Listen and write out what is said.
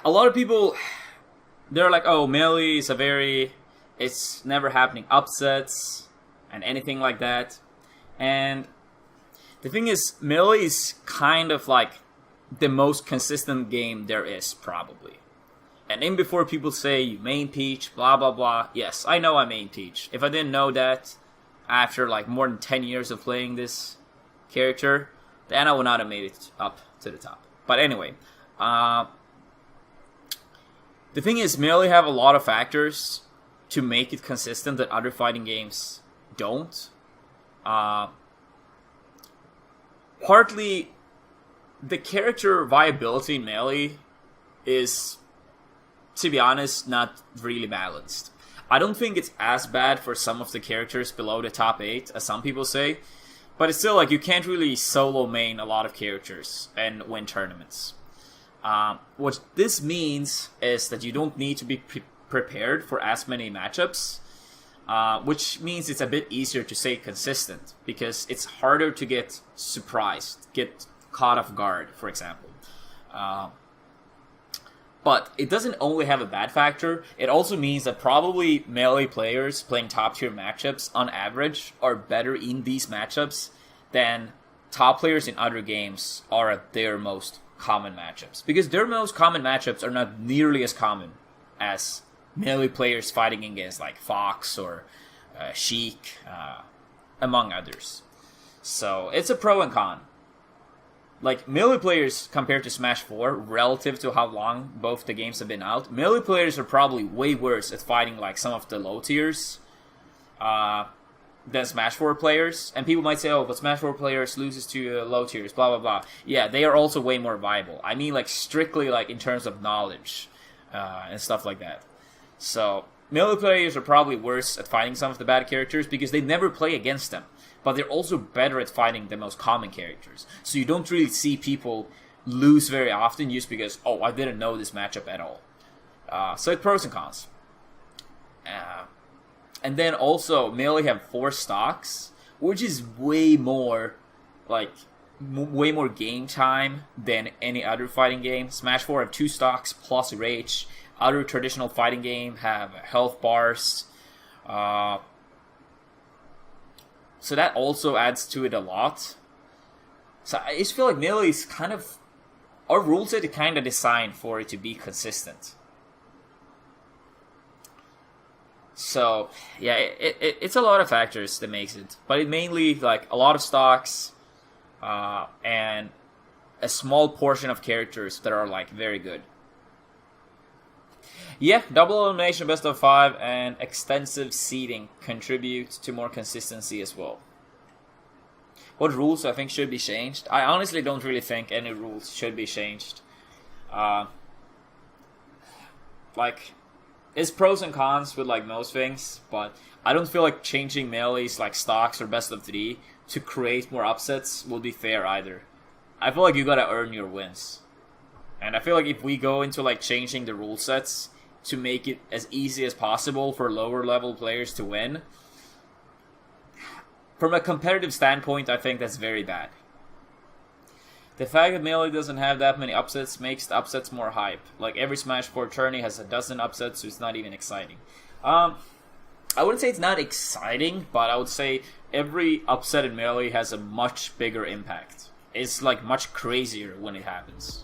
a lot of people, they're like, oh, Melee is it's never happening upsets and anything like that. And the thing is, Melee is kind of like the most consistent game there is, probably. And in before people say, you main Peach, blah, blah, blah. Yes, I know I main Peach. If I didn't know that after like more than 10 years of playing this character, then I would not have made it up to the top. But anyway, the thing is, Melee have a lot of factors to make it consistent that other fighting games don't. Partly, the character viability in Melee is, to be honest, not really balanced. I don't think it's as bad for some of the characters below the top 8 as some people say, but it's still like you can't really solo main a lot of characters and win tournaments. What this means is that you don't need to be prepared for as many matchups, which means it's a bit easier to stay consistent because it's harder to get surprised, get caught off guard, for example. But it doesn't only have a bad factor, it also means that probably Melee players playing top tier matchups on average are better in these matchups than top players in other games are at their most common matchups. Because their most common matchups are not nearly as common as Melee players fighting against like Fox or Sheik, among others. So it's a pro and con. Like, Melee players compared to Smash 4, relative to how long both the games have been out, Melee players are probably way worse at fighting, like, some of the low tiers than Smash 4 players. And people might say, oh, but Smash 4 players loses to low tiers, blah, blah, blah. Yeah, they are also way more viable. I mean, like, strictly, like, in terms of knowledge and stuff like that. So, Melee players are probably worse at fighting some of the bad characters because they never play against them. But they're also better at fighting the most common characters. So you don't really see people lose very often just because, oh, I didn't know this matchup at all. So it's pros and cons. And then also, Melee have 4 stocks, which is way more, like, way more game time than any other fighting game. Smash 4 have 2 stocks plus Rage. Other traditional fighting game have health bars. So that also adds to it a lot. So I just feel like Melee is kind of... Our rule set is kind of designed for it to be consistent. So, yeah, it's a lot of factors that makes it. But it mainly, like, a lot of stocks and a small portion of characters that are, like, very good. Yeah, double elimination, best of 5, and extensive seeding contribute to more consistency as well. What rules I think should be changed? I honestly don't really think any rules should be changed. Like, it's pros and cons with like most things, but I don't feel like changing Melee's like stocks or best of 3 to create more upsets will be fair either. I feel like you gotta earn your wins. And I feel like if we go into like changing the rule sets to make it as easy as possible for lower level players to win, from a competitive standpoint, I think that's very bad. The fact that Melee doesn't have that many upsets makes the upsets more hype. Like every Smash 4 tourney has a dozen upsets, so it's not even exciting. I wouldn't say it's not exciting, but I would say every upset in Melee has a much bigger impact. It's like much crazier when it happens.